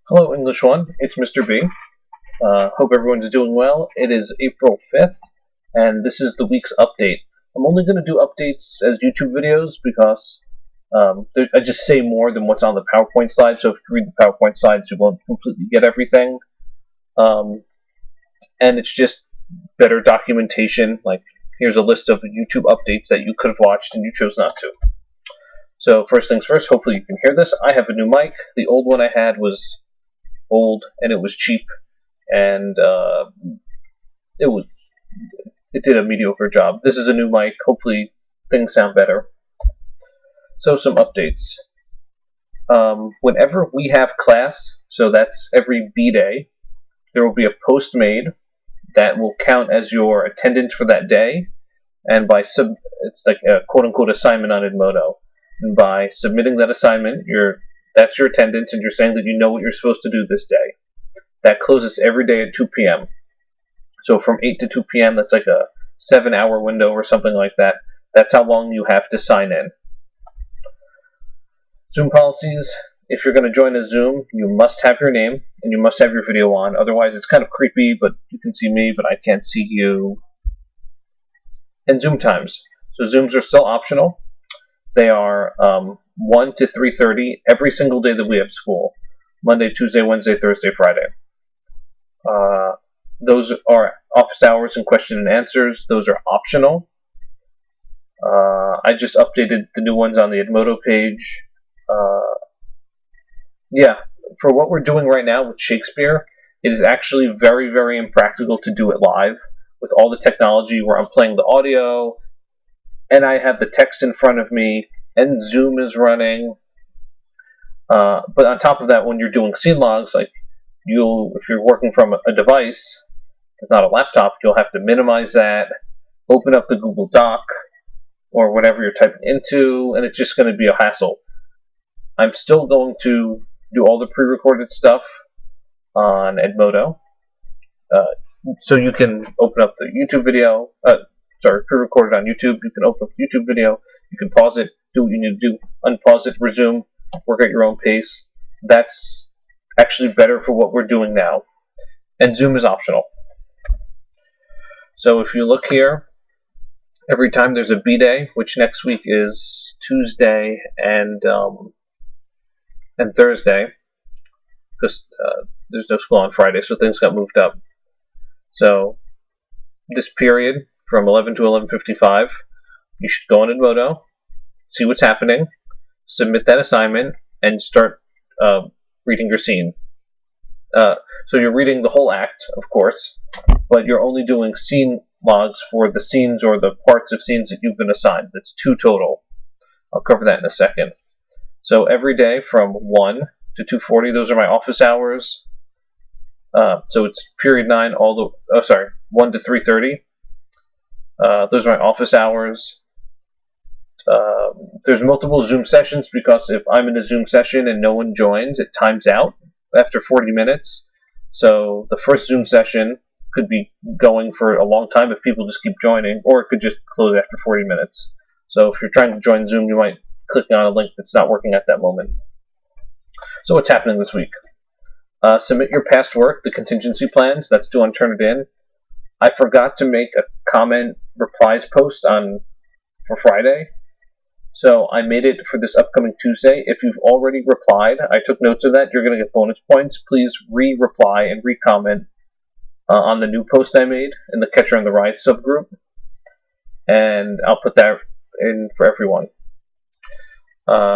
Hello, English 1. It's Mr. B. Hope everyone's doing well. It is April 5th, and this is the week's update. I'm only going to do updates as YouTube videos because I just say more than what's on the PowerPoint slide, so if you read the PowerPoint slides, you won't completely get everything. And it's just better documentation. Like, here's a list of YouTube updates that you could have watched and you chose not to. So first things first, hopefully you can hear this. I have a new mic. The old one I had was old and it was cheap, and it did a mediocre job. This is a new mic. Hopefully things sound better. So some updates. Whenever we have class, so that's every B day, there will be a post made that will count as your attendance for that day, and it's like a quote-unquote assignment on Edmodo. And by submitting that assignment, that's your attendance, and you're saying that you know what you're supposed to do this day. That closes every day at 2 p.m. So from 8 to 2 p.m., that's like a 7-hour window or something like that. That's how long you have to sign in. Zoom policies. If you're going to join a Zoom, you must have your name, and you must have your video on. Otherwise, it's kind of creepy, but you can see me, but I can't see you. And Zoom times. So Zooms are still optional. They are 1 to 3:30 every single day that we have school. Monday, Tuesday, Wednesday, Thursday, Friday. Those are office hours and question and answers. Those are optional. I just updated the new ones on the Edmodo page. For what we're doing right now with Shakespeare, it is actually very, very impractical to do it live with all the technology where I'm playing the audio, and I have the text in front of me, and Zoom is running. But on top of that, when you're doing scene logs, like if you're working from a device, it's not a laptop, you'll have to minimize that, open up the Google Doc, or whatever you're typing into, and it's just going to be a hassle. I'm still going to do all the pre-recorded stuff on Edmodo. So you can open up the YouTube video, pre-recorded on YouTube. You can open up the YouTube video, you can pause it, do what you need to do, unpause it, resume, work at your own pace. That's actually better for what we're doing now. And Zoom is optional. So if you look here, every time there's a B-Day, which next week is Tuesday and Thursday, because there's no school on Friday, so things got moved up. So this period from 11 to 11:55, you should go on Edmodo, see what's happening, submit that assignment, and start reading your scene. So you're reading the whole act, of course, but you're only doing scene logs for the scenes or the parts of scenes that you've been assigned. That's 2 total. I'll cover that in a second. So every day from 1 to 2:40, those are my office hours. So it's period 9 1 to 3:30. Those are my office hours. There's multiple Zoom sessions because if I'm in a Zoom session and no one joins, it times out after 40 minutes. So the first Zoom session could be going for a long time if people just keep joining, or it could just close after 40 minutes. So if you're trying to join Zoom, you might click on a link that's not working at that moment. So what's happening this week? Submit your past work, the contingency plans. That's due on Turnitin. I forgot to make a comment replies post for Friday, so I made it for this upcoming Tuesday. If you've already replied, I took notes of that. You're going to get bonus points. Please re-reply and re-comment on the new post I made in the Catcher in the Rye subgroup, and I'll put that in for everyone.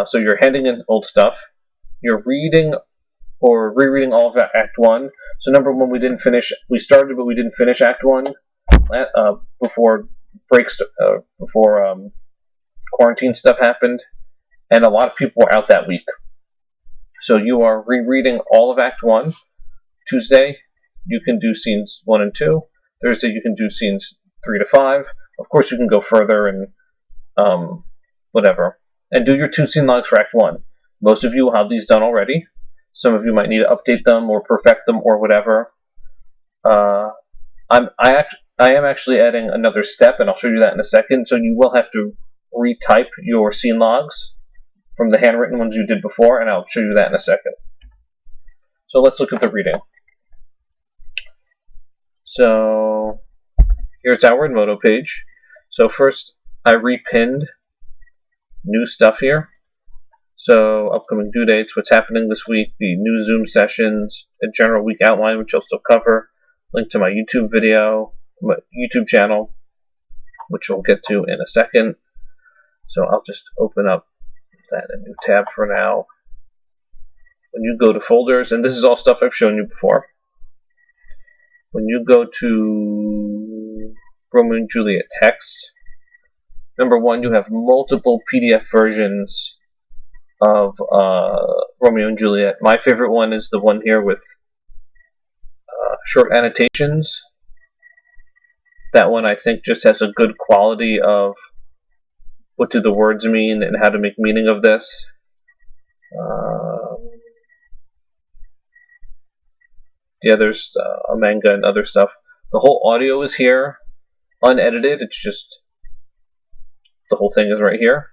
So you're handing in old stuff. You're reading or rereading all of Act 1. So number 1, we started, but we didn't finish Act 1 before quarantine stuff happened, and a lot of people were out that week. So you are rereading all of Act 1. Tuesday, you can do scenes 1 and 2. Thursday, you can do scenes 3 to 5. Of course, you can go further and whatever. And do your 2 scene logs for Act 1. Most of you will have these done already. Some of you might need to update them or perfect them or whatever. I am actually adding another step, and I'll show you that in a second. So you will have to retype your scene logs from the handwritten ones you did before, and I'll show you that in a second. So let's look at the reading. So here's our Edmodo page. So first, I repinned new stuff here. So upcoming due dates, what's happening this week, the new Zoom sessions, a general week outline, which I'll still cover, link to my YouTube video, my YouTube channel, which we'll get to in a second. So I'll just open up that a new tab for now. When you go to folders, and this is all stuff I've shown you before. When you go to Romeo and Juliet text, number one, you have multiple PDF versions of Romeo and Juliet. My favorite one is the one here with short annotations. That one I think just has a good quality of what do the words mean and how to make meaning of this. Yeah, there's a manga and other stuff. The whole audio is here, unedited. It's just the whole thing is right here.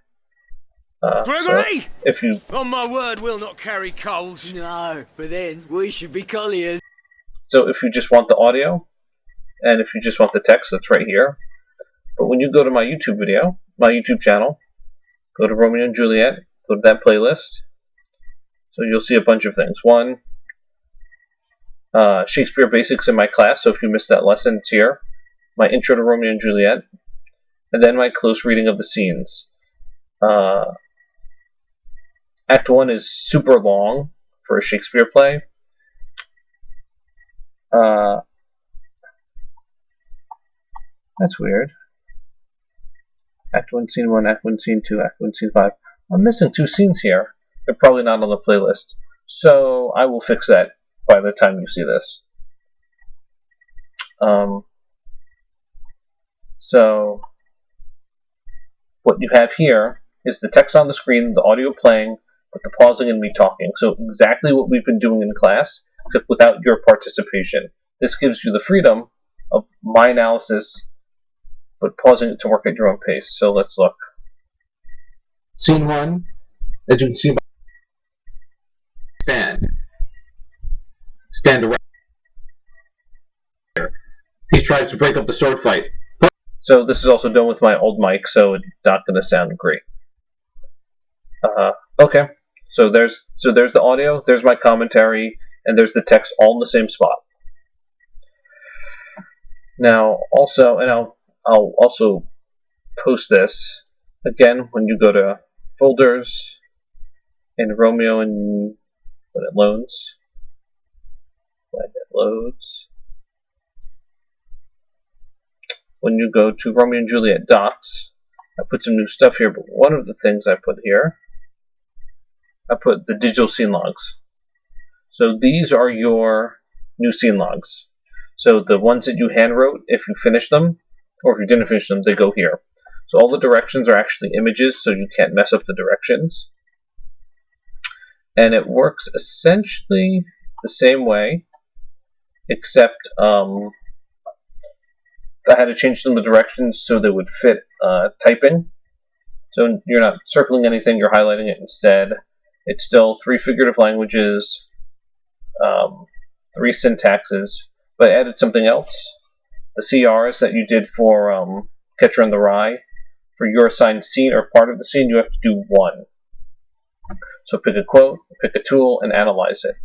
Gregory! So if you, on my word, we'll not carry coals. No, for then we should be colliers. so if you just want the audio, and if you just want the text, that's right here. But when you go to my YouTube video, my YouTube channel, go to Romeo and Juliet, go to that playlist. So you'll see a bunch of things. One, Shakespeare Basics in my class, so if you missed that lesson, it's here. My intro to Romeo and Juliet, and then my close reading of the scenes. Act 1 is super long for a Shakespeare play. That's weird. Act 1, Scene 1, Act 1, Scene 2, Act 1, Scene 5. I'm missing 2 scenes here. They're probably not on the playlist. So I will fix that by the time you see this. So what you have here is the text on the screen, the audio playing, with the pausing and me talking. So exactly what we've been doing in class, except without your participation. This gives you the freedom of my analysis, but pausing it to work at your own pace. So let's look. Scene 1, as you can see, stand around. He tries to break up the sword fight. So this is also done with my old mic, so it's not going to sound great. Okay, so there's the audio, there's my commentary, and there's the text all in the same spot. Now, also, and I'll also post this again when you go to folders in Romeo and when it loads. When you go to Romeo and Juliet docs, I put some new stuff here, but one of the things I put here, I put the digital scene logs. So these are your new scene logs. So the ones that you hand wrote, if you finish them, or if you didn't finish them, they go here. So all the directions are actually images, so you can't mess up the directions. And it works essentially the same way, except I had to change some of the directions so they would fit typing. So you're not circling anything, you're highlighting it instead. It's still 3 figurative languages, 3 syntaxes, but I added something else. The CRs that you did for Catcher in the Rye, for your assigned scene or part of the scene, you have to do 1. So pick a quote, pick a tool, and analyze it.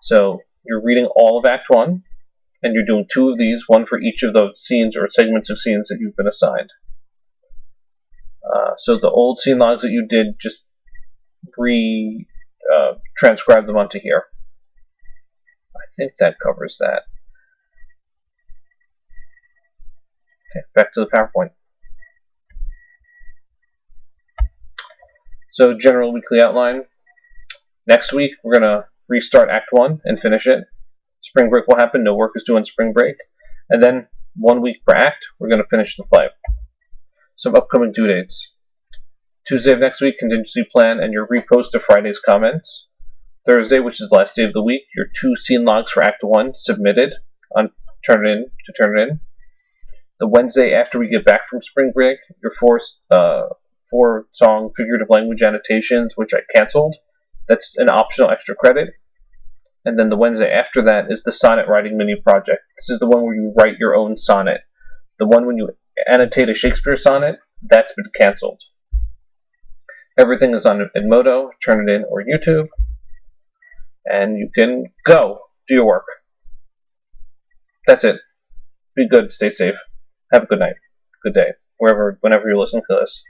So you're reading all of Act 1, and you're doing 2 of these, 1 for each of those scenes or segments of scenes that you've been assigned. So the old scene logs that you did, just transcribe them onto here. I think that covers that. Okay, back to the PowerPoint. So general weekly outline. Next week, we're going to restart Act 1 and finish it. Spring break will happen. No work is due on spring break. And then 1 week per act, we're going to finish the play. Some upcoming due dates. Tuesday of next week, contingency plan and your repost of Friday's comments. Thursday, which is the last day of the week, your 2 scene logs for Act 1 submitted on turn it in. The Wednesday after we get back from spring break, your 4 song figurative language annotations, which I canceled. That's an optional extra credit. And then the Wednesday after that is the sonnet writing mini project. This is the one where you write your own sonnet. The one when you annotate a Shakespeare sonnet, that's been canceled. Everything is on Edmodo, Turnitin, or YouTube. And you can go do your work. That's it. Be good, stay safe. Have a good night, good day, whenever you're listening to this.